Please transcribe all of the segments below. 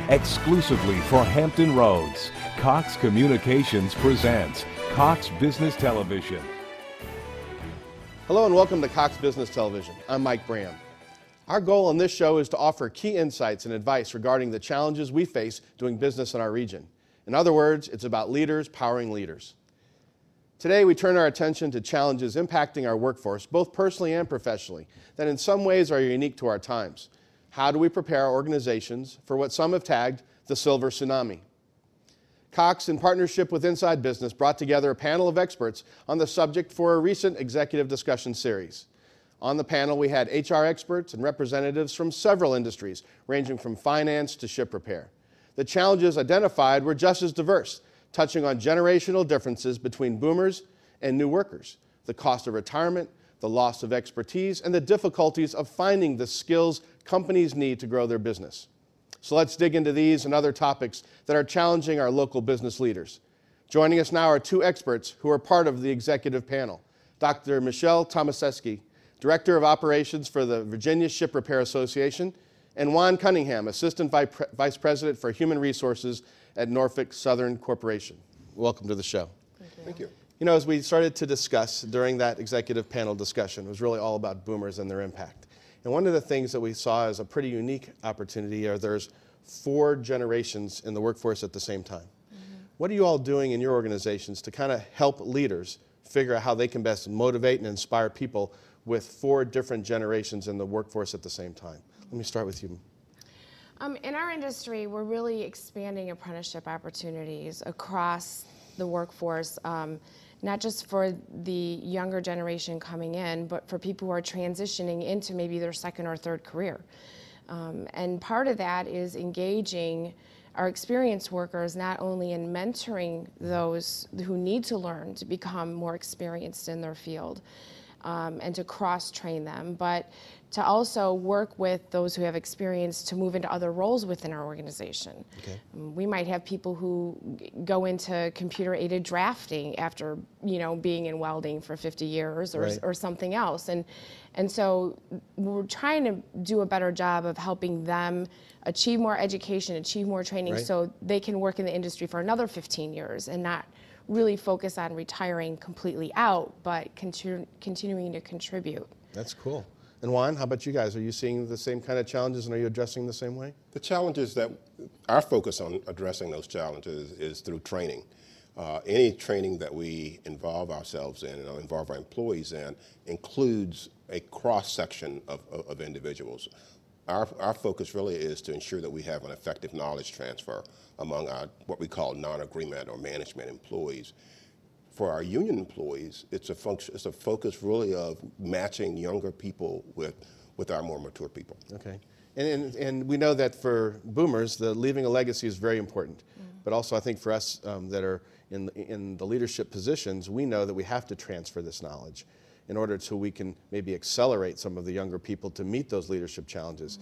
Exclusively for Hampton Roads, Cox Communications presents Cox Business Television. Hello and welcome to Cox Business Television. I'm Mike Bram. Our goal on this show is to offer key insights and advice regarding the challenges we face doing business in our region. In other words, it's about leaders powering leaders. Today we turn our attention to challenges impacting our workforce, both personally and professionally, that in some ways are unique to our times. How do we prepare our organizations for what some have tagged the silver tsunami? Cox, in partnership with Inside Business, brought together a panel of experts on the subject for a recent executive discussion series. On the panel, we had HR experts and representatives from several industries, ranging from finance to ship repair. The challenges identified were just as diverse, touching on generational differences between boomers and new workers, the cost of retirement, the loss of expertise, and the difficulties of finding the skills companies need to grow their business. So let's dig into these and other topics that are challenging our local business leaders. Joining us now are two experts who are part of the executive panel. Dr. Michelle Tomaseski, Director of Operations for the Virginia Ship Repair Association, and Juan Cunningham, Assistant Vice President for Human Resources at Norfolk Southern Corporation. Welcome to the show. Thank you. You know, as we started to discuss during that executive panel discussion, it was really all about boomers and their impact. And one of the things that we saw as a pretty unique opportunity are there's 4 generations in the workforce at the same time. What are you all doing in your organizations to kind of help leaders figure out how they can best motivate and inspire people with 4 different generations in the workforce at the same time? Let me start with you. In our industry, we're really expanding apprenticeship opportunities across the workforce, not just for the younger generation coming in, but for people who are transitioning into maybe their second or third career. And part of that is engaging our experienced workers not only in mentoring those who need to learn to become more experienced in their field, and to cross-train them, but to also work with those who have experience to move into other roles within our organization. Okay. We might have people who go into computer-aided drafting after, being in welding for 50 years or, Right. or something else. And so we're trying to do a better job of helping them achieve more education, achieve more training, Right. so they can work in the industry for another 15 years and not really focus on retiring completely out, but continuing to contribute. That's cool. And Juan, how about you guys? Are you seeing the same kind of challenges and are you addressing the same way? The challenges that our focus on addressing those challenges is through training. Any training that we involve ourselves in and involve our employees in includes a cross-section of individuals. Our focus really is to ensure that we have an effective knowledge transfer among our what we call non-agreement or management employees. For our union employees, it's a focus really of matching younger people with our more mature people. Okay. And we know that for boomers, the leaving a legacy is very important. But also I think for us that are in the leadership positions, we know that we have to transfer this knowledge in order so we can maybe accelerate some of the younger people to meet those leadership challenges.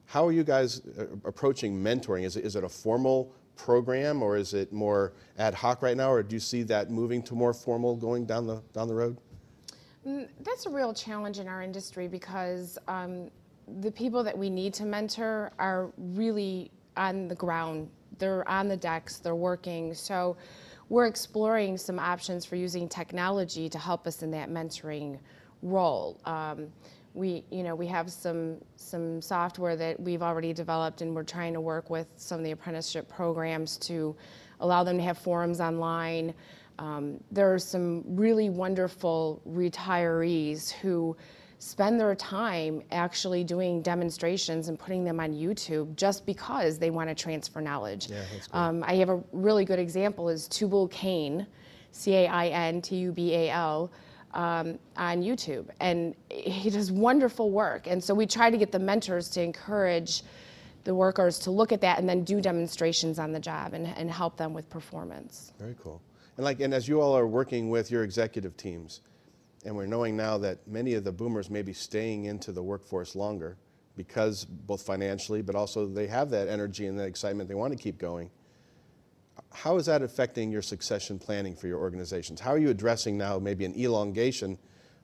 How are you guys approaching mentoring? Is it a formal program or is it more ad hoc right now, or do you see that moving to more formal going down the road? That's a real challenge in our industry because the people that we need to mentor are really on the ground. They're on the decks, they're working. So we're exploring some options for using technology to help us in that mentoring role. We have some software that we've already developed, and we're trying to work with some of the apprenticeship programs to allow them to have forums online. There are some really wonderful retirees who spend their time actually doing demonstrations and putting them on YouTube just because they want to transfer knowledge. Yeah, that's cool. I have a really good example is Tubal Cain, Caintubal, on YouTube, and he does wonderful work. And so we try to get the mentors to encourage the workers to look at that and then do demonstrations on the job and help them with performance. Very cool. And as you all are working with your executive teams, and we're knowing now that many of the boomers may be staying into the workforce longer because both financially, but also they have that energy and that excitement, they want to keep going. How is that affecting your succession planning for your organizations? How are you addressing now maybe an elongation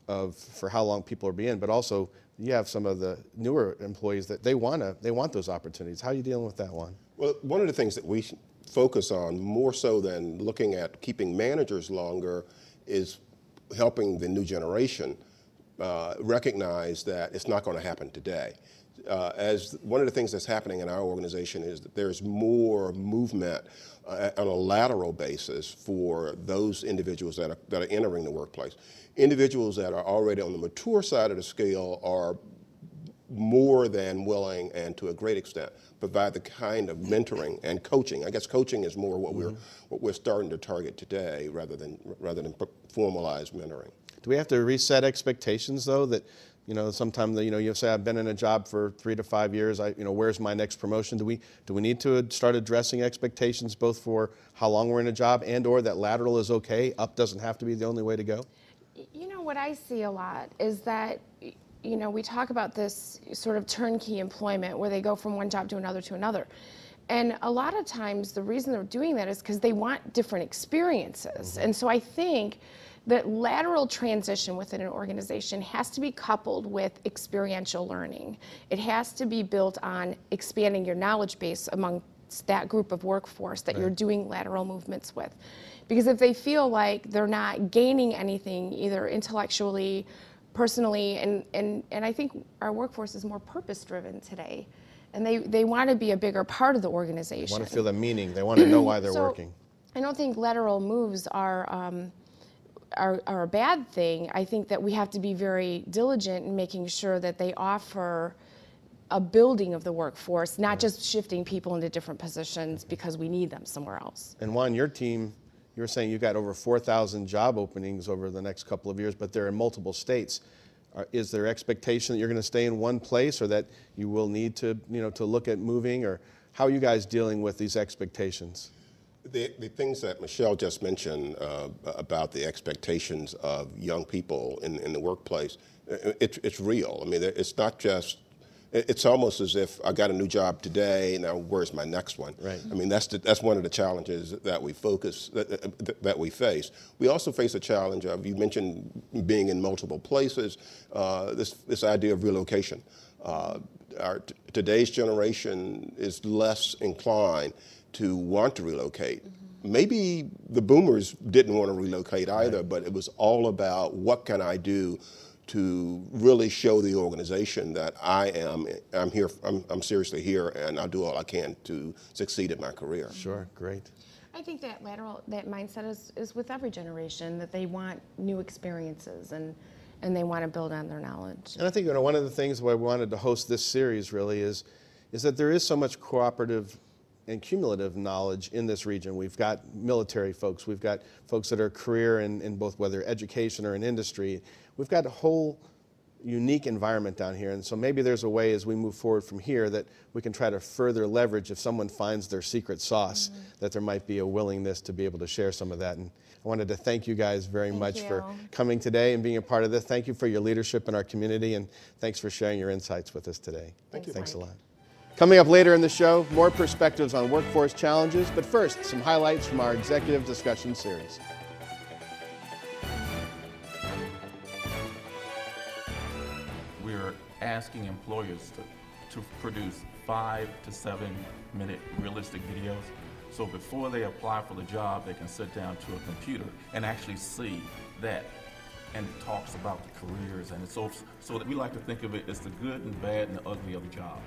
for how long people are being, but also you have some of the newer employees that they want those opportunities. How are you dealing with that one? Well, one of the things that we focus on more so than looking at keeping managers longer is helping the new generation recognize that it's not going to happen today. As one of the things that's happening in our organization is that there's more movement on a lateral basis for those individuals that are entering the workplace. Individuals that are already on the mature side of the scale are more than willing and to a great extent provide the kind of mentoring and coaching. I guess coaching is more what we're starting to target today rather than formalized mentoring. Do we have to reset expectations though, that sometimes you say I've been in a job for 3 to 5 years, where's my next promotion? Do we need to start addressing expectations both for how long we're in a job and or that lateral is okay, up doesn't have to be the only way to go? What I see a lot is that we talk about this sort of turnkey employment where they go from one job to another. And a lot of times the reason they're doing that is because they want different experiences. And so I think that lateral transition within an organization has to be coupled with experiential learning. It has to be built on expanding your knowledge base among that group of workforce that you're doing lateral movements with. Because if they feel like they're not gaining anything either intellectually, personally, and I think our workforce is more purpose-driven today, and they want to be a bigger part of the organization. They want to feel the meaning. They want to know why they're working. I don't think lateral moves are a bad thing. I think that we have to be very diligent in making sure that they offer a building of the workforce, not just shifting people into different positions because we need them somewhere else. And Juan, your team, you were saying you've got over 4,000 job openings over the next couple of years, but they're in multiple states. Is there expectation that you're going to stay in one place, or that you will need to, to look at moving, or how are you guys dealing with these expectations? The things that Michelle just mentioned about the expectations of young people in the workplace, it's real. I mean, it's not just. It's almost as if I got a new job today. Now, where's my next one? Right. I mean, that's one of the challenges that we that we face. We also face a challenge of, you mentioned being in multiple places. This idea of relocation. Today's generation is less inclined to want to relocate. Maybe the boomers didn't want to relocate either, but it was all about what can I do to really show the organization that I'm here, I'm seriously here, and I'll do all I can to succeed at my career. Sure, great. I think that that mindset is with every generation, that they want new experiences and they want to build on their knowledge. And I think one of the things why we wanted to host this series really is that there is so much cooperative and cumulative knowledge in this region. We've got military folks, we've got folks that are career in both whether education or in industry. We've got a whole unique environment down here, and so maybe there's a way as we move forward from here that we can try to further leverage if someone finds their secret sauce, that there might be a willingness to be able to share some of that. And I wanted to thank you guys very much for coming today and being a part of this. Thank you for your leadership in our community, and thanks for sharing your insights with us today. Thank you. Thanks a lot. Coming up later in the show, more perspectives on workforce challenges, but first, some highlights from our executive discussion series. We're asking employers to produce 5 to 7 minute realistic videos. So before they apply for the job, they can sit down to a computer and actually see that. And it talks about the careers, and it's so that we like to think of it as the good and bad and the ugly of the job.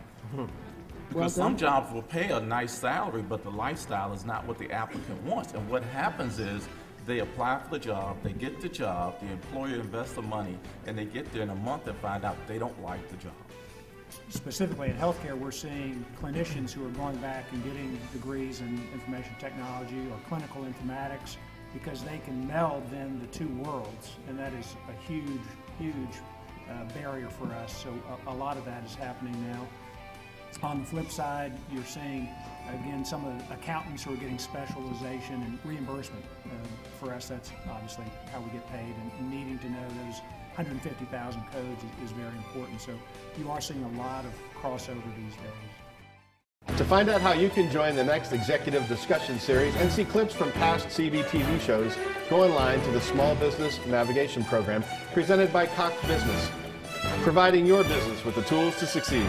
Because some jobs will pay a nice salary, but the lifestyle is not what the applicant wants. And what happens is they apply for the job, they get the job, the employer invests the money, and they get there in a month and find out they don't like the job. Specifically in healthcare, we're seeing clinicians who are going back and getting degrees in information technology or clinical informatics, because they can meld then the two worlds, and that is a huge barrier for us. So a lot of that is happening now. On the flip side, you're seeing, again, some of the accountants who are getting specialization and reimbursement. For us, that's obviously how we get paid, and needing to know those 150,000 codes is very important. So you are seeing a lot of crossover these days. To find out how you can join the next executive discussion series and see clips from past CBTV shows, go online to the Small Business Navigation Program presented by Cox Business, providing your business with the tools to succeed.